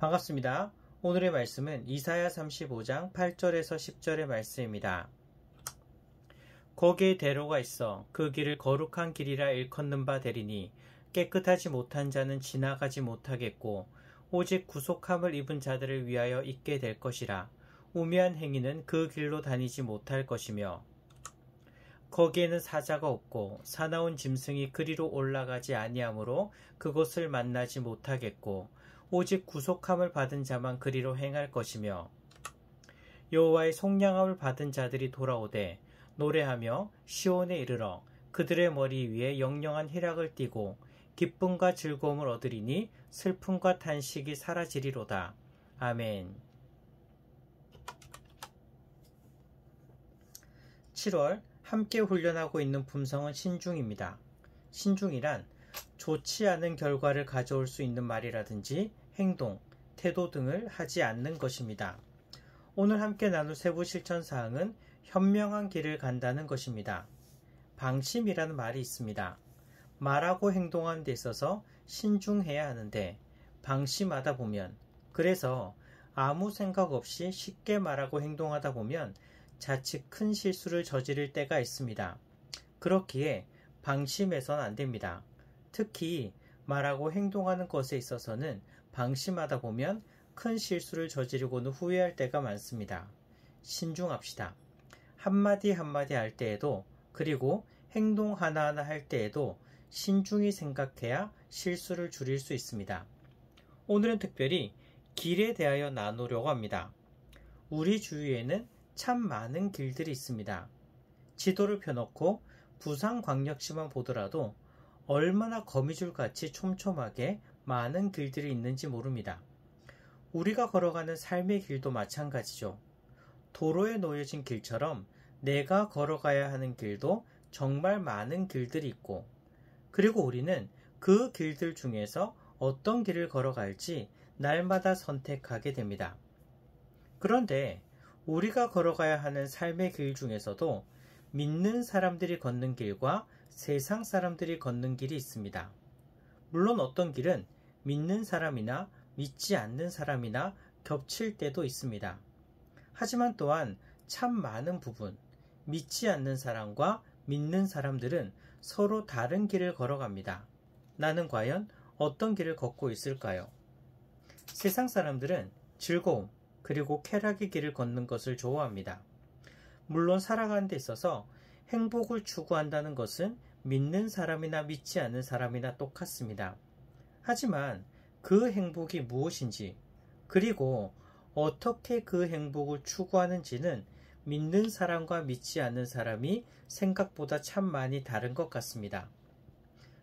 반갑습니다. 오늘의 말씀은 이사야 35장 8절에서 10절의 말씀입니다. 거기에 대로가 있어 그 길을 거룩한 길이라 일컫는 바 되리니 깨끗하지 못한 자는 지나가지 못하겠고 오직 구속함을 입은 자들을 위하여 있게 될 것이라. 우매한 행위는 그 길로 다니지 못할 것이며 거기에는 사자가 없고 사나운 짐승이 그리로 올라가지 아니하므로 그곳을 만나지 못하겠고 오직 구속함을 받은 자만 그리로 행할 것이며 여호와의 속량함을 받은 자들이 돌아오되 노래하며 시온에 이르러 그들의 머리 위에 영영한 희락을 띠고 기쁨과 즐거움을 얻으리니 슬픔과 탄식이 사라지리로다. 아멘. 7월 함께 훈련하고 있는 품성은 신중입니다. 신중이란 좋지 않은 결과를 가져올 수 있는 말이라든지 행동, 태도 등을 하지 않는 것입니다. 오늘 함께 나눌 세부 실천 사항은 현명한 길을 간다는 것입니다. 방심이라는 말이 있습니다. 말하고 행동하는 데 있어서 신중해야 하는데 방심하다 보면, 그래서 아무 생각 없이 쉽게 말하고 행동하다 보면 자칫 큰 실수를 저지를 때가 있습니다. 그렇기에 방심해서는 안 됩니다. 특히 말하고 행동하는 것에 있어서는 방심하다 보면 큰 실수를 저지르고는 후회할 때가 많습니다. 신중합시다. 한마디 한마디 할 때에도, 그리고 행동 하나하나 할 때에도 신중히 생각해야 실수를 줄일 수 있습니다. 오늘은 특별히 길에 대하여 나누려고 합니다. 우리 주위에는 참 많은 길들이 있습니다. 지도를 펴놓고 부산광역시만 보더라도 얼마나 거미줄같이 촘촘하게 많은 길들이 있는지 모릅니다. 우리가 걸어가는 삶의 길도 마찬가지죠. 도로에 놓여진 길처럼 내가 걸어가야 하는 길도 정말 많은 길들이 있고, 그리고 우리는 그 길들 중에서 어떤 길을 걸어갈지 날마다 선택하게 됩니다. 그런데 우리가 걸어가야 하는 삶의 길 중에서도 믿는 사람들이 걷는 길과 세상 사람들이 걷는 길이 있습니다. 물론 어떤 길은 믿는 사람이나 믿지 않는 사람이나 겹칠 때도 있습니다. 하지만 또한 참 많은 부분, 믿지 않는 사람과 믿는 사람들은 서로 다른 길을 걸어갑니다. 나는 과연 어떤 길을 걷고 있을까요? 세상 사람들은 즐거움, 그리고 쾌락의 길을 걷는 것을 좋아합니다. 물론 살아가는 데 있어서 행복을 추구한다는 것은 믿는 사람이나 믿지 않는 사람이나 똑같습니다. 하지만 그 행복이 무엇인지, 그리고 어떻게 그 행복을 추구하는지는 믿는 사람과 믿지 않는 사람이 생각보다 참 많이 다른 것 같습니다.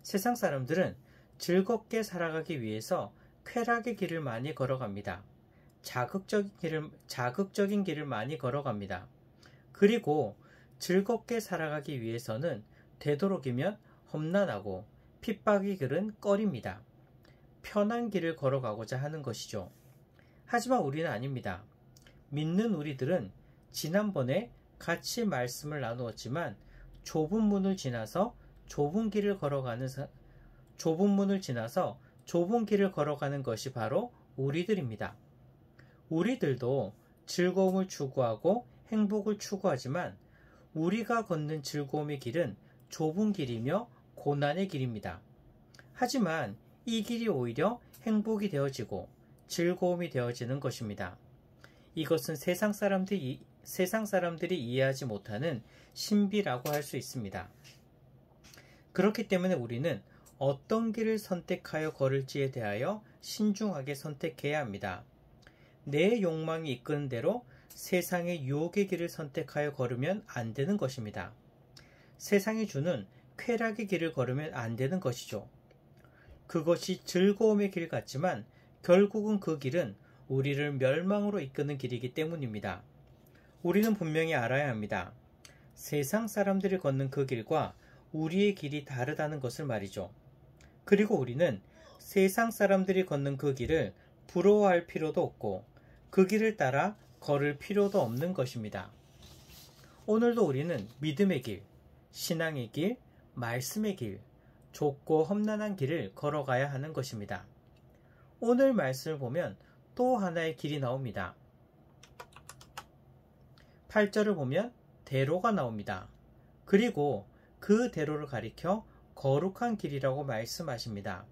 세상 사람들은 즐겁게 살아가기 위해서 쾌락의 길을 많이 걸어갑니다. 자극적인 길을 많이 걸어갑니다. 그리고 즐겁게 살아가기 위해서는 되도록이면 험난하고 핍박의 길은 꺼립니다. 편한 길을 걸어가고자 하는 것이죠. 하지만 우리는 아닙니다. 믿는 우리들은 지난번에 같이 말씀을 나누었지만 좁은 문을 지나서 좁은 길을 걸어가는 것이 바로 우리들입니다. 우리들도 즐거움을 추구하고 행복을 추구하지만 우리가 걷는 즐거움의 길은 좁은 길이며 고난의 길입니다. 하지만 이 길이 오히려 행복이 되어지고 즐거움이 되어지는 것입니다. 이것은 세상 사람들이 이해하지 못하는 신비라고 할 수 있습니다. 그렇기 때문에 우리는 어떤 길을 선택하여 걸을지에 대하여 신중하게 선택해야 합니다. 내 욕망이 이끄는 대로 세상의 유혹의 길을 선택하여 걸으면 안 되는 것입니다. 세상이 주는 쾌락의 길을 걸으면 안 되는 것이죠. 그것이 즐거움의 길 같지만 결국은 그 길은 우리를 멸망으로 이끄는 길이기 때문입니다. 우리는 분명히 알아야 합니다. 세상 사람들이 걷는 그 길과 우리의 길이 다르다는 것을 말이죠. 그리고 우리는 세상 사람들이 걷는 그 길을 부러워할 필요도 없고 그 길을 따라 걸을 필요도 없는 것입니다. 오늘도 우리는 믿음의 길, 신앙의 길, 말씀의 길, 좁고 험난한 길을 걸어가야 하는 것입니다. 오늘 말씀을 보면 또 하나의 길이 나옵니다. 8절을 보면 대로가 나옵니다. 그리고 그 대로를 가리켜 거룩한 길이라고 말씀하십니다.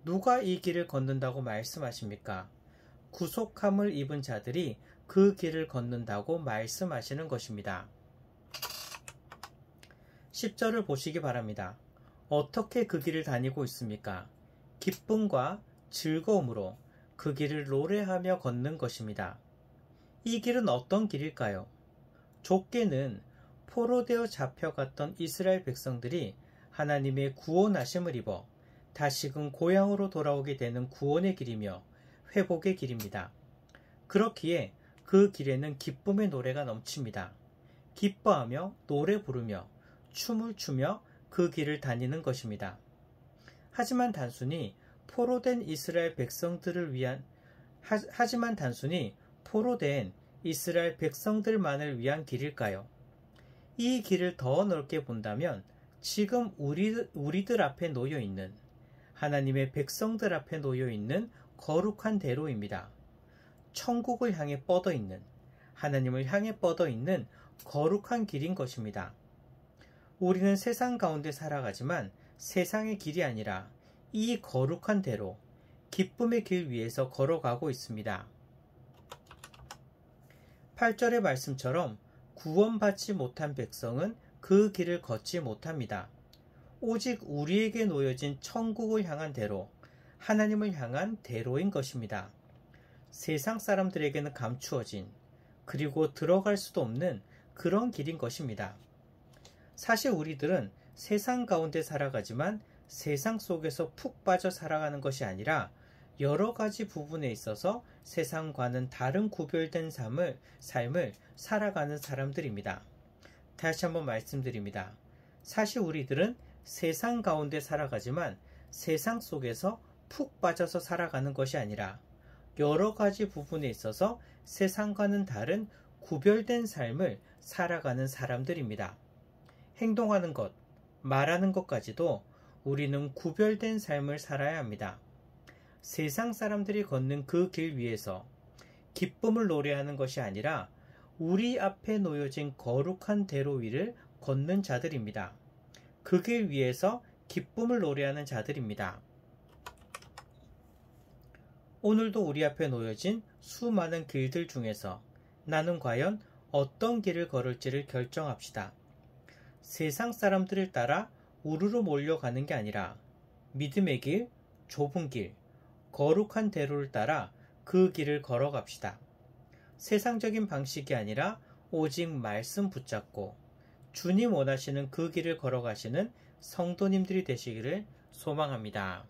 누가 이 길을 걷는다고 말씀하십니까? 구속함을 입은 자들이 그 길을 걷는다고 말씀하시는 것입니다. 10절을 보시기 바랍니다. 어떻게 그 길을 다니고 있습니까? 기쁨과 즐거움으로 그 길을 노래하며 걷는 것입니다. 이 길은 어떤 길일까요? 좁게는 포로되어 잡혀갔던 이스라엘 백성들이 하나님의 구원하심을 입어 다시금 고향으로 돌아오게 되는 구원의 길이며 회복의 길입니다. 그렇기에 그 길에는 기쁨의 노래가 넘칩니다. 기뻐하며 노래 부르며 춤을 추며 그 길을 다니는 것입니다. 하지만 단순히 포로된 이스라엘 백성들만을 위한 길일까요? 이 길을 더 넓게 본다면 지금 우리들 앞에 놓여 있는 하나님의 백성들 앞에 놓여 있는 거룩한 대로입니다. 천국을 향해 뻗어 있는, 하나님을 향해 뻗어 있는 거룩한 길인 것입니다. 우리는 세상 가운데 살아가지만 세상의 길이 아니라 이 거룩한 대로, 기쁨의 길 위에서 걸어가고 있습니다. 8절의 말씀처럼 구원받지 못한 백성은 그 길을 걷지 못합니다. 오직 우리에게 놓여진 천국을 향한 대로, 하나님을 향한 대로인 것입니다. 세상 사람들에게는 감추어진, 그리고 들어갈 수도 없는 그런 길인 것입니다. 사실 우리들은 세상 가운데 살아가지만 세상 속에서 푹 빠져 살아가는 것이 아니라 여러 가지 부분에 있어서 세상과는 다른 구별된 삶을 살아가는 사람들입니다. 다시 한번 말씀드립니다. 사실 우리들은 세상 가운데 살아가지만 세상 속에서 푹 빠져서 살아가는 것이 아니라 여러 가지 부분에 있어서 세상과는 다른 구별된 삶을 살아가는 사람들입니다. 행동하는 것, 말하는 것까지도 우리는 구별된 삶을 살아야 합니다. 세상 사람들이 걷는 그 길 위에서 기쁨을 노래하는 것이 아니라 우리 앞에 놓여진 거룩한 대로 위를 걷는 자들입니다. 그 길 위에서 기쁨을 노래하는 자들입니다. 오늘도 우리 앞에 놓여진 수많은 길들 중에서 나는 과연 어떤 길을 걸을지를 결정합시다. 세상 사람들을 따라 우르르 몰려가는 게 아니라 믿음의 길, 좁은 길, 거룩한 대로를 따라 그 길을 걸어갑시다. 세상적인 방식이 아니라 오직 말씀 붙잡고 주님 원하시는 그 길을 걸어가시는 성도님들이 되시기를 소망합니다.